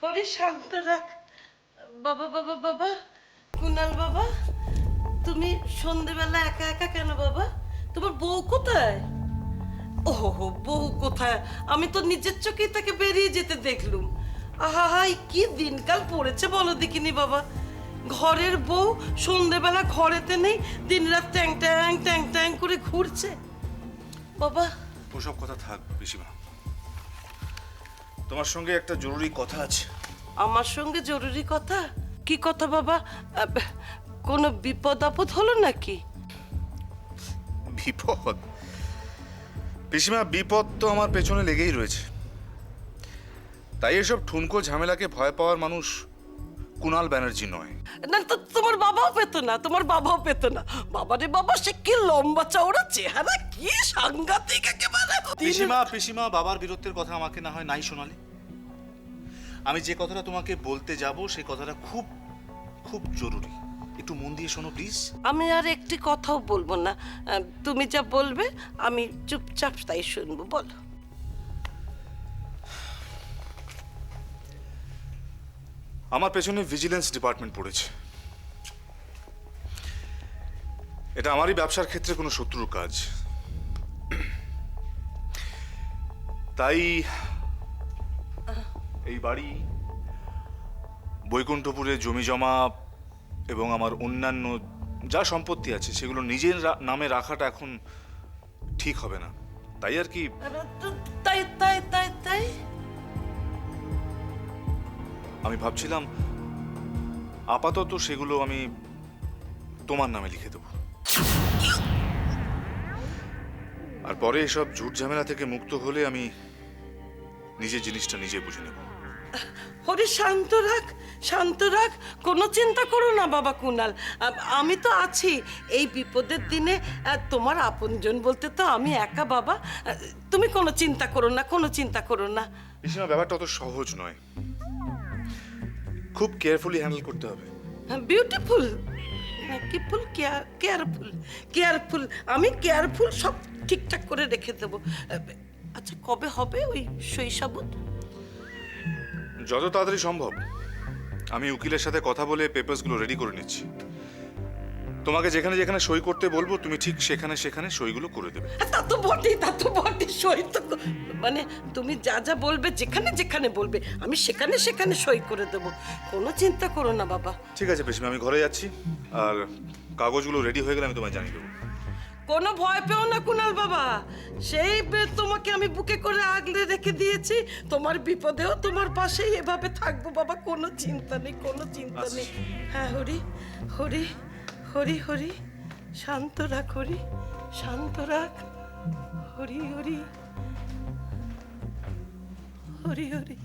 হরি শান্ত রাখ। বাবা বাবা বাবা, কুনাল বাবা, তুমি সন্ধেবেলা একা একা কেন বাবা? তোমার বউ কোথায়? ওহো, বউ কোথায়? আমি তো নিজের চোখেই তাকে বেরিয়ে যেতে দেখলুম। আহা হাই, কি দিনকাল পড়েছে বলো দেখিনি বাবা। ঘরের বউ সন্ধেবেলা ঘরেতে নেই, দিনরাত ট্যাং ট্যাং ট্যাং ট্যাং করে ঘুরছে বাবা। ওসব কথা থাক পিসিমা, তোমার সঙ্গে একটা জরুরি কথা আছে। আমার সঙ্গে জরুরি কথা? কি কথা বাবা? কোনো বিপদ আপদ হলো নাকি? বিপদ? পিসিমা, বিপদ তো আমার পেছনে লেগেই রয়েছে। তাই এসব ঠুনকো ঝামেলাকে ভয় পাওয়ার মানুষ কুনাল ব্যানার্জি নয়। না তো তোমার বাবাও পেতো না, তোমার বাবাও পেতো না। বাবারে বাবা, সে কি লম্বা চওড়া চেহারা, কি সাংঘাতিক একেবারে। পিসিমা পিসিমা, বাবার বীরত্বের কথা আমাকে না হয় নাই শোনালে। আমি যে কথাটা তোমাকে বলতে যাব সেই কথাটা খুব খুব জরুরি, একটু মন দিয়ে শোনো প্লিজ। আমি আর একটি কথাও বলবো না, তুমি যা বলবে আমি চুপচাপ তাই শুনবো, বলো। আমার পেছনে ভিজিলেন্স ডিপার্টমেন্ট পড়েছে। এটা আমারই ব্যবসার ক্ষেত্রে কোনো শত্রুর কাজ। তাই এই বাড়ি, বৈকুণ্ঠপুরে জমি জমা এবং আমার অন্যান্য যা সম্পত্তি আছে সেগুলো নিজের নামে রাখাটা এখন ঠিক হবে না। তাই আর কি। তাই তাই তাই তাই আমি ভাবছিলাম আপাতত সেগুলো আমি তোমার নামে লিখে দেব, আর পরে এসব ঝুট ঝামেলা থেকে মুক্ত হলে আমি নিজের জিনিসটা নিজে বুঝে নেব। হরি শান্ত রাখ, শান্ত রাখ, কোনো চিন্তা করো না বাবা কুনাল। আমি তো আছি এই বিপদের দিনে। তোমার আপনজন বলতে তো আমি একা বাবা। তুমি কোনো চিন্তা করো না, কোনো চিন্তা করো না। পিসিমা, ব্যাপারটা অত সহজ নয়, খুব কেয়ারফুলি হ্যান্ডেল করতে হবে। বিউটিফুল, কি ফুল? Careful, careful. আমি কেয়ারফুল, সব ঠিকঠাক করে রেখে দেবো। আচ্ছা, কবে হবে ওই সই সাবুত? যত তাড়াতাড়ি সম্ভব। আমি উকিলের সাথে কথা বলে পেপারসগুলো রেডি করে নিচ্ছি। তোমাকে যেখানে যেখানে সই করতে বলবো তুমি ঠিক সেখানে সেখানে সইগুলো করে দেবে। তা তো বটেই, তা তো বটেই। সই তো মানে তুমি যা যা বলবে, যেখানে যেখানে বলবে আমি সেখানে সেখানে সই করে দেবো। কোনো চিন্তা করো না বাবা। ঠিক আছে পিসিমা, আমি ঘরে যাচ্ছি, আর কাগজগুলো রেডি হয়ে গেলে আমি তোমায় জানিয়ে দেবো। কোনো ভয় পেও না কুনাল বাবা, সেই তোমাকে আমি বুকে করে আগলে রেখে দিয়েছি। তোমার বিপদেও তোমার পাশেই এভাবে থাকবো বাবা, কোনো চিন্তা নেই, কোনো চিন্তা নেই। হ্যাঁ হরি, হরি, হরি হরি, শান্ত রাখ হরি, শান্ত রাখ। হরি হরি, হরি হরি,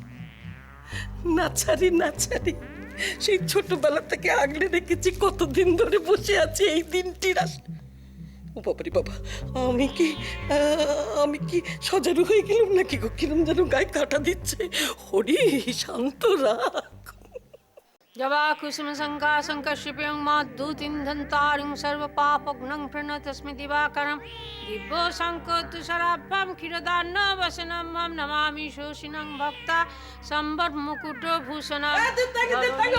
নাচারি নাচারি, সেই ছোটবেলা থেকে আগলে রেখেছি, কতদিন ধরে বসে আছি এই দিনটির আস। ও বাবারে বাবা, আমি কি সজারু হয়ে গেলাম নাকি গো? কিরম যেন গায়ে কাটা দিচ্ছে। হরি শান্ত রাখ। जवा कुसुम संका संकर्षिप्यं माद्धूतिं तारिं सर्व पापघ्नं प्रणतस्मि दिवाकरं दिव्यो शङ्खोत्तुषराभ्यां क्षीरदान्न वसनं मम नमामि शोषिनं भक्ता সম্বর মুকুট ভূষণ।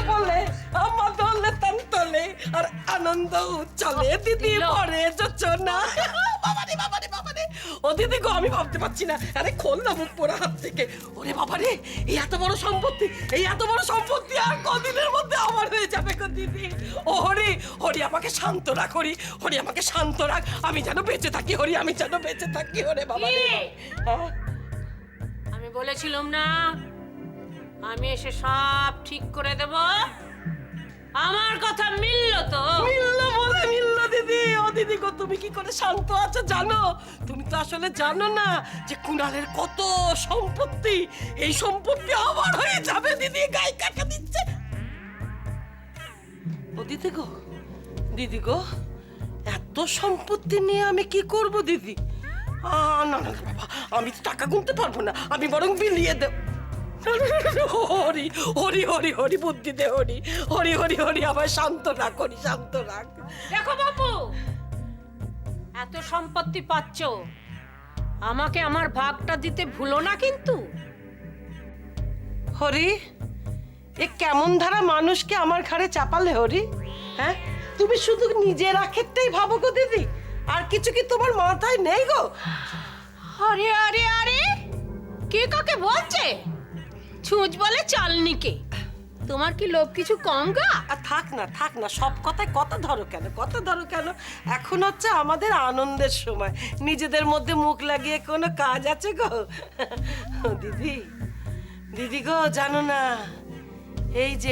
বলে আমার দলে তন্তলে আর আনন্দ উচ্ছলে দিদি পরে যোচনা। বাবারে বাবারে বাবারে, ও দিদি গো, আমি ভাবতে পারছি না। আরে খোল না মুখ পোড়া হাত থেকে। ওরে বাবারে, এই এত বড় সম্পত্তি, এই এত বড় সম্পত্তি আর কদিনের মধ্যে আমার হয়ে যাবে গো দিদি। ও হরি, হরি আমাকে শান্ত রাখ, হরি, হরি আমাকে শান্ত রাখ। আমি যেন বেঁচে থাকি হরি, আমি যেন বেঁচে থাকি। ওরে বাবা, আমি বলেছিলাম না আমি এসে সব ঠিক করে দেব। আমার কথা মিলল তো? মিললো বলে মিললো দিদি। ও দিদি গো, তুমি কি করে শান্ত আছো জানো? তুমি তো আসলে জানো না যে কুণালের কত সম্পত্তি। এই সম্পত্তি আমার হয়ে যাবে দিদি, গায়ে কাটা দিচ্ছে। ও দিদি গো, দিদি গো, এত সম্পত্তি নিয়ে আমি কি করব দিদি? না না না বাবা, আমি তো টাকা গুনতে পারবো না, আমি বরং বিলিয়ে দেব। হরি হরি হরি হরি, বুদ্ধি দে হরি, হরি হরি হরি, আমায় শান্ত রাখ হরি, শান্ত রাখ। দেখো বাবু, এত সম্পত্তি পাচ্ছ, আমাকে আমার ভাগটা দিতে ভুলো না কিন্তু। হরি, এ কেমন ধারা মানুষকে আমার ঘাড়ে চাপালে হরি? হ্যাঁ, তুমি শুধু নিজের আক্ষেপটাই ভাবো গো দিদি, আর কিছু কি তোমার মাথায় নেই গো? আরে আরে আরে, কে কাকে বলছে? ছুঁচ বলে চালনিকে। তোমার কি লোভ কিছু কম গা? আর থাক না, সব কথায় কথা ধরো কেন? এখন হচ্ছে আমাদের আনন্দের সময়, নিজেদের মধ্যে মুখ লাগিয়ে কোনো কাজ আছে গো? দিদি গো, জানো না, এই যে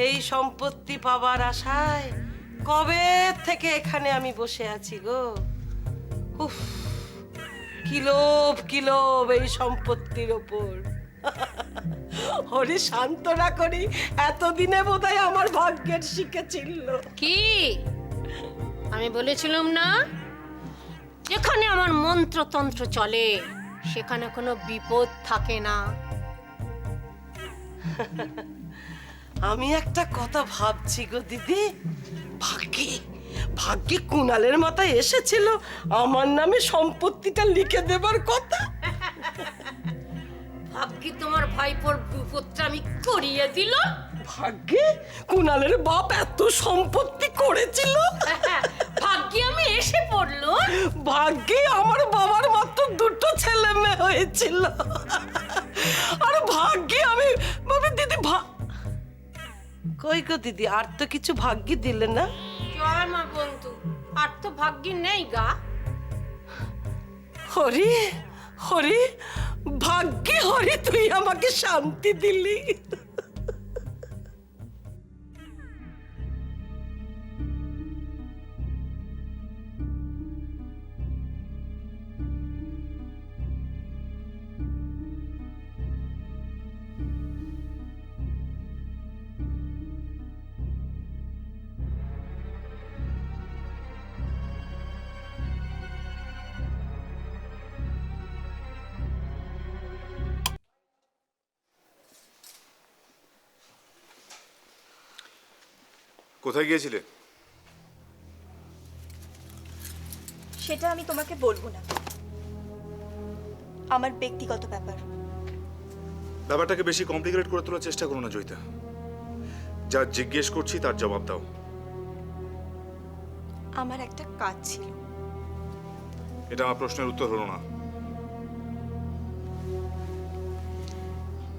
এই সম্পত্তি পাবার আশায় কবে থেকে এখানে আমি বসে আছি গো। উফ, কি লোভ এই সম্পত্তির ওপর। হরি, শান্তনা করি, এতদিনে বোধহয় আমার ভাগ্যের শিখেছিল। কি আমি বলেছিলাম না, যেখানে আমার মন্ত্রতন্ত্র চলে সেখানে কোনো বিপদ থাকে না। আমি একটা কথা ভাবছি গো দিদি, ভাগ্যে কুণালের মাথায় এসেছিল আমার নামে সম্পত্তিটা লিখে দেবার কথা। ভাগ্যে তোমার ভাইপোর বিপদটা আমি করিয়ে দিল। ভাগ্যে কুণালের বাপ এত সম্পত্তি করেছিল। ভাগ্যে আমি এসে পড়লো। ভাগ্যে আমার বাবার মাত্র 2টো ছেলে মেয়ে হয়েছিল। আর ভাগ্যে আমি দিদি কই গো দিদি, আর তো কিছু ভাগ্যে দিলে না? জয় মা বন্ধু, আর তো ভাগ্যে নেই গা। হরি, ভাগ্যে হরি, তুই আমাকে শান্তি দিলি। কোথায় গিয়েছিলে? সেটা আমি তোমাকে বলবো না, আমার ব্যক্তিগত ব্যাপার। ব্যাপারটাকে বেশি কমপ্লিকেটেড করে তোলার চেষ্টা করো না জয়িতা। যা জিজ্ঞেস করছি তার জবাব দাও। আমার একটা কাজ ছিল। এটা আমার প্রশ্নের উত্তর হলো না।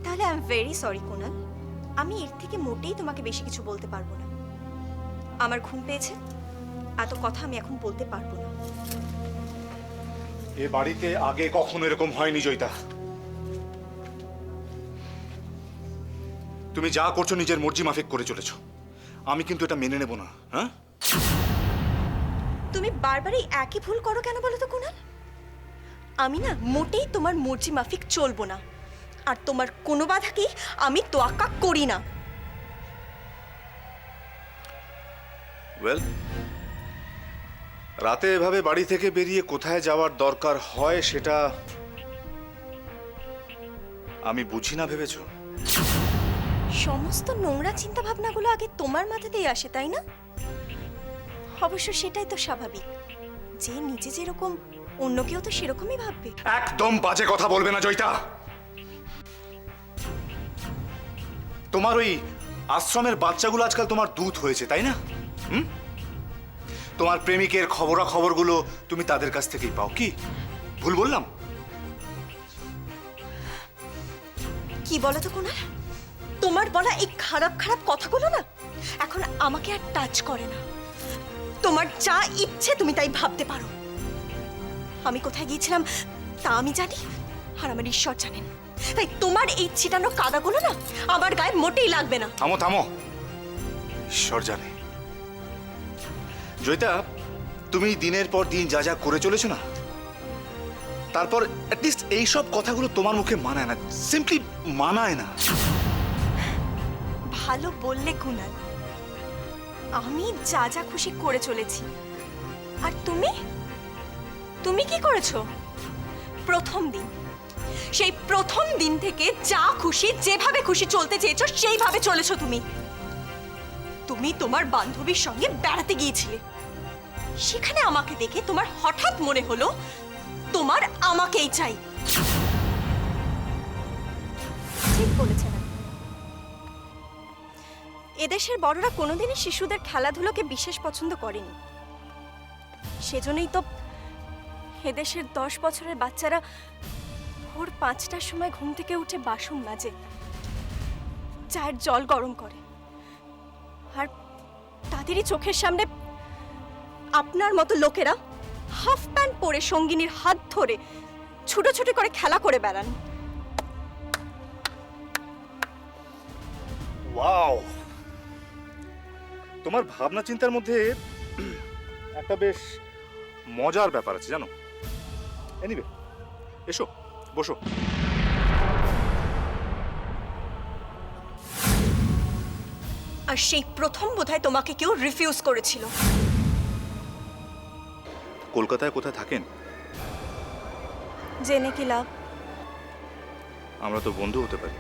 তাহলে I am very sorry Kunal, আমি এর থেকে মোটেই তোমাকে বেশি কিছু বলতে পারবো না। আমার ঘুম পেয়েছে, এত কথা আমি এখন বলতে পারবো না। এ বাড়িতে আগে কখনো এরকম হয়নি জয়িতা। তুমি যা করছো নিজের মর্জি মাফিক করে চলেছো, আমি কিন্তু এটা মেনে নেব না। হ্যাঁ, তুমি বারবারই একই ভুল করো কেন বলো তো কুনাল? আমি না মোটেই তোমার মর্জি মাফিক চলবো না, আর তোমার কোনো বাধাকেই আমি তোয়াক্কা করি না। ওয়েল, রাতে এভাবে বাড়ি থেকে বেরিয়ে কোথায় যাওয়ার দরকার হয় সেটা আমি বুঝি না ভেবেছো? সমস্ত নোংরা চিন্তা ভাবনাগুলো আগে তোমার মাথাতেই আসে, তাই না? অবশ্য সেটাই তো স্বাভাবিক, যে নিজে যেরকম অন্য কেউ তো সেরকমই ভাববে। একদম বাজে কথা বলবে না জয়িতা। তোমার ওই আশ্রমের বাচ্চাগুলো আজকাল তোমার দূত হয়েছে, তাই না? তোমার প্রেমিকের খবরাখবরগুলো তুমি তাদের কাছ থেকেই পাও। কি ভুল বললাম? কি বলো তো কুনাল, তোমার বলা এই খারাপ খারাপ কথাগুলো না এখন আমাকে আর টাচ করে না। তোমার যা ইচ্ছে তুমি তাই ভাবতে পারো। আমি কোথায় গিয়েছিলাম তা আমি জানি, আর আমার ঈশ্বর জানেন। তাই তোমার এই ছিটানো কাদাগুলো না আমার গায়ে মোটেই লাগবে না। থামো থামো, ঈশ্বর জানে। জয়িতা, তুমি দিনের পর দিন যা যা করে চলেছো না, তারপর অ্যাটলিস্ট এইসব কথাগুলো তোমার মুখে মানায় না, সিম্পলি মানায় না। ভালো বললে কুনাল, আমি যা যা খুশি করে চলেছি, আর তুমি কি করেছো? সেই প্রথম দিন থেকে যা খুশি যেভাবে খুশি চলতে চেয়েছো সেইভাবে চলেছো। তুমি তোমার বান্ধবীর সঙ্গে বেড়াতে গিয়েছিলে, সেখানে আমাকে দেখে তোমার হঠাৎ মনে হলো তোমার আমাকেই চাই। বলেছেন আপনি। এদেশের বড়রা কোনোদিনই শিশুদের খেলাধুলোকে বিশেষ পছন্দ করেনি। সেজন্যই তো এদেশের 10 বছরের বাচ্চারা ভোর 5টার সময় ঘুম থেকে উঠে বাসন মাজে, চায়ের জল গরম করে, আর তাদেরই চোখের সামনে আপনার মতো লোকেরা হাফ প্যান্ট পরে সঙ্গিনীর হাত ধরে ছুটোছুটি করে খেলা করে বেড়ান। ওয়াও, তোমার ভাবনা চিন্তার মধ্যে একটা বেশ মজার ব্যাপার আছে জানো। এনিওয়ে, এসো বসো। আর সেই প্রথম বোধহয় তোমাকে কেউ রিফিউজ করেছিল। কলকাতায় কোথায় থাকেন? জেনে কি লাভ? আমরা তো বন্ধু হতে পারি।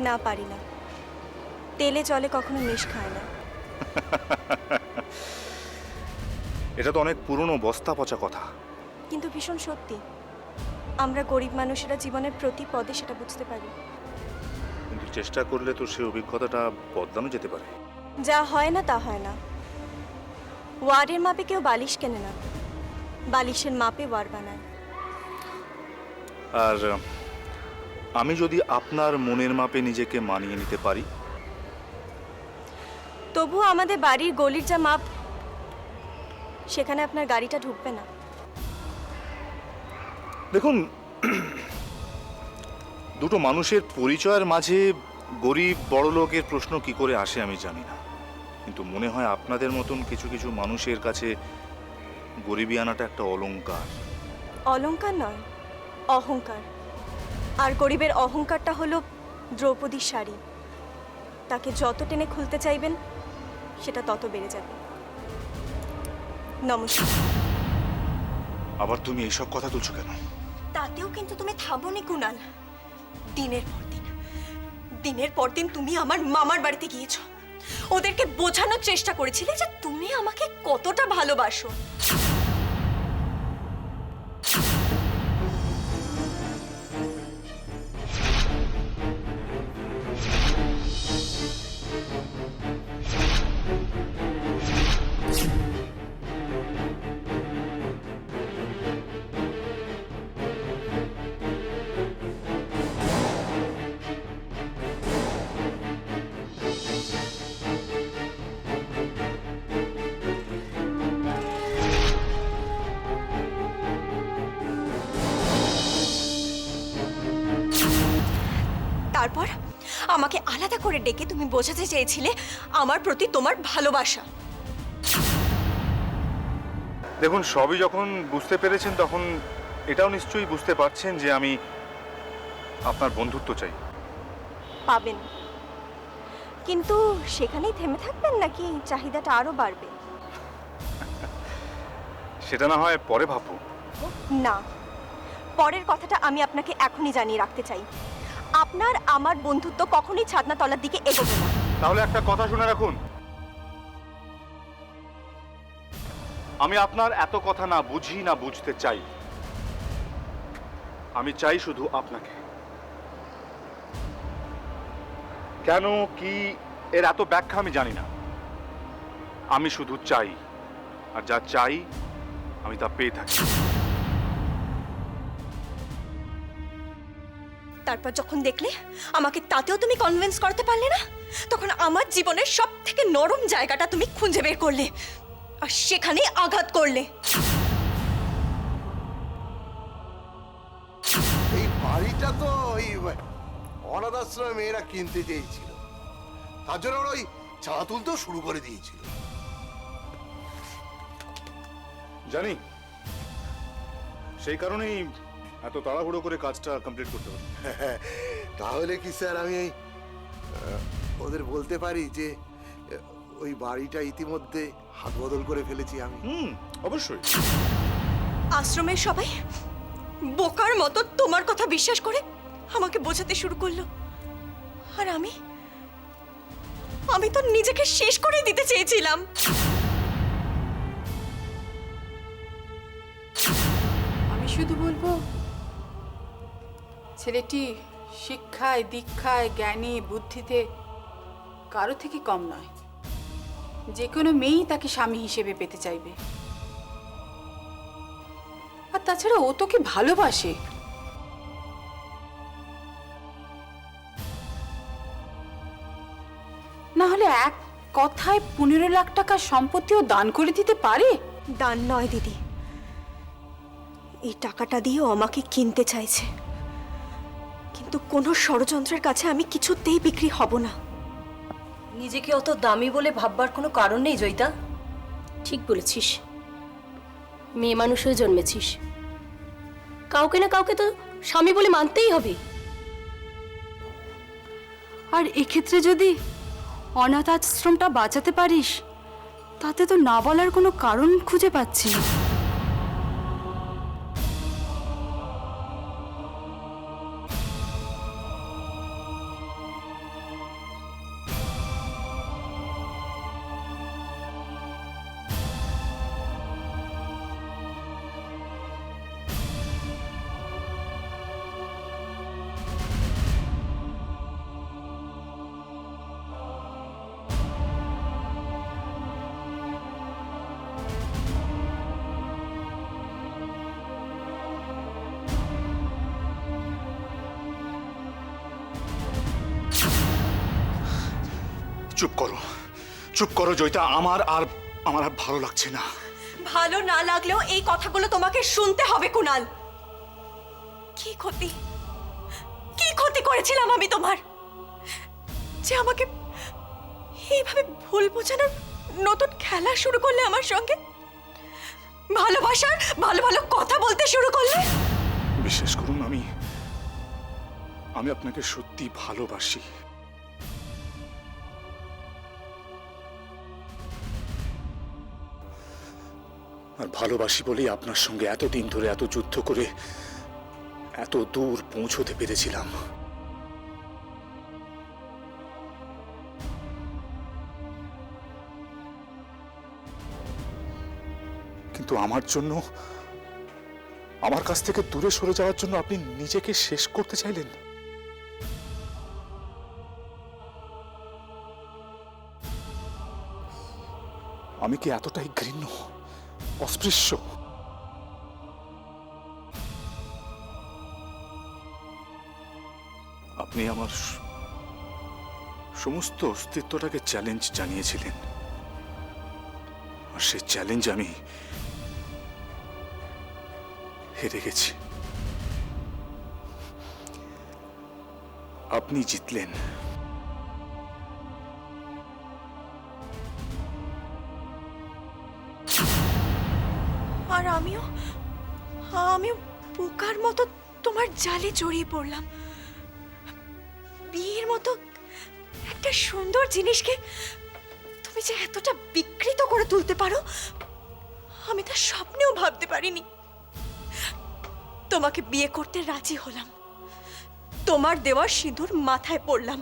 না, পারি না। তেলে জলে কখনো মিশ খায় না। এটা তো অনেক পুরনো বস্তা পচা কথা। কিন্তু ভীষণ সত্যি। আমরা গরিব মানুষেরা জীবনের প্রতি পদে সেটা বুঝতে পারি। কিন্তু চেষ্টা করলে তো সেই অভিজ্ঞতাটা বদলানো যেতে পারে। যা হয় না তা হয় না। ওয়ারের মাপে কেউ বালিশ কেনে না, বালিশের মাপে ওয়ার বানায়। আর আমি যদি আপনার মনের মাপে নিজেকে মানিয়ে নিতে পারি, তবুও আমাদের বাড়ির গলির যা মাপ, সেখানে আপনার গাড়িটা ঢুকবে না। দেখুন, দুটো মানুষের পরিচয়ের মাঝে গরিব বড়লোকের প্রশ্ন কি করে আসে আমি জানি না, কিন্তু মনে হয় আপনাদের মতন কিছু কিছু মানুষের কাছে গরিবী আনাটা একটা অলংকার। অলংকার নয়, অহংকার। আর গরিবের অহংকারটা হলো দ্রৌপদীর শাড়ি। তাকে যত টেনে খুলতে চাইবেন সেটা তত বেড়ে যাবে। নমস্কার। আবার তুমি এইসব কথা তুলছো কেন? তাতেও কিন্তু তুমি থামোনি কুনাল। দিনের পর দিন তুমি আমার মামার বাড়িতে গিয়েছো। ওদেরকে বোঝানোর চেষ্টা করেছিলে যে তুমি আমাকে কতটা ভালোবাসো। তারপর আমাকে আলাদা করে ডেকে তুমি বোঝাতে চেয়েছিলে আমার প্রতি তোমার ভালোবাসা। দেখুন, সবই যখন বুঝতে পেরেছেন তখন এটাও নিশ্চয়ই বুঝতে পারছেন যে আমি আপনার বন্ধুত্ব চাই। পাবেন, কিন্তু সেখানেই থেমে থাকবেন নাকি চাহিদাটা আরো বাড়বে? সেটা না হয় পরে ভাববো। না, পরের কথাটা আমি আপনাকে এখনই জানিয়ে রাখতে চাই। আপনার আমার বন্ধুত্ব কখনোই ছাদনা তলার দিকে এগোবে না। তাহলে একটা কথা শুনে রাখুন, আমি আপনার এত কথা না বুঝি না বুঝতে চাই। আমি চাই শুধু আপনাকে। কেন কি এর এত ব্যাখ্যা আমি জানি না, আমি শুধু চাই, আর যা চাই আমি তা পেয়ে থাকি। তারপর যখন দেখলে আমাকে তাতেও তুমি কনভিন্স করতে পারলে না, তখন আমার জীবনের সব থেকে নরম জায়গাটা তুমি খুঁজে বের করলে আর সেখানেই আঘাত করলে। এই বাড়িটা তো ওই অনাথ আশ্রমে মেয়েরা কিনতে চেয়েছিল, তার জন্য ওরা ওই চাঁদা তুলতেও শুরু করে দিয়েছিল। জানি, সেই কারণেই এত তাড়াহুড়ো করে কাজটা কমপ্লিট করতে হবে। তাহলে কি স্যার আমি এই ওদের বলতে পারি যে ওই বাড়িটা ইতিমধ্যে হাত বদল করে ফেলেছি আমি? অবশ্যই। আশ্রমের সবাই বোকার মতো তোমার কথা বিশ্বাস করে আমাকে বোঝাতে শুরু করলো, আর আমি তো নিজেকে শেষ করে দিতে চেয়েছিলাম। আমি শুধু বলবো ছেলেটি শিক্ষায় দীক্ষায় জ্ঞানে বুদ্ধিতে কারো থেকে কম নয়। যে কোনো মেয়েই তাকে স্বামী হিসেবে পেতে চাইবে। আর তাছাড়া ও তোকে ভালোবাসে। না হলে এক কথায় 15 লাখ টাকা সম্পত্তিও দান করে দিতে পারে? দান নয় দিদি, এই টাকাটা দিয়েও আমাকে কিনতে চাইছে, কিন্তু কোনো ষড়যন্ত্রের কাছে আমি কিছুতেই বিক্রি হব না। নিজেকে অত দামি বলে ভাববার কোনো কারণ নেই জয়িতা। ঠিক বলেছিস, মেয়ে মানুষ হয়ে জন্মেছিস, কাউকে না কাউকে তো স্বামী বলে মানতেই হবে। আর এক্ষেত্রে যদি অনাথ আশ্রমটা বাঁচাতে পারিস, তাতে তো না বলার কোনো কারণ খুঁজে পাচ্ছি না। চুপ করো জয়িতা, আমার আর ভালো লাগছে না। ভালো না লাগলেও এই কথাগুলো তোমাকে শুনতে হবে কুনাল। কি ক্ষতি করেছিলাম আমি তোমার, যে আমাকে এইভাবে ভুল বোঝানোর নতুন খেলা শুরু করলে আমার সঙ্গে? ভালোবাসার ভালো ভালো কথা বলতে শুরু করলে। বিশ্বাস করুন, আমি আপনাকে সত্যি ভালোবাসি। আর ভালোবাসি বলেই আপনার সঙ্গে এতদিন ধরে এত যুদ্ধ করে এত দূর পৌঁছতে পেরেছিলাম। কিন্তু আমার জন্য, আমার কাছ থেকে দূরে সরে যাওয়ার জন্য আপনি নিজেকে শেষ করতে চাইলেন। আমি কি এতটাই ঘৃণ্য, অস্পৃশ্য? আপনি আমার সমস্ত অস্তিত্বটাকে চ্যালেঞ্জ জানিয়েছিলেন, আর সেই চ্যালেঞ্জ আমি হেরে গেছি। আপনি জিতলেন। আর আমিও বোকার মতো তোমার জালে জড়িয়ে পড়লাম। বিয়ের মতো একটা সুন্দর জিনিসকে তুমি যে এতটা বিকৃত করে তুলতে পারো, আমি তা স্বপ্নেও ভাবতে পারিনি। তোমাকে বিয়ে করতে রাজি হলাম, তোমার দেওয়া সিঁদুর মাথায় পড়লাম,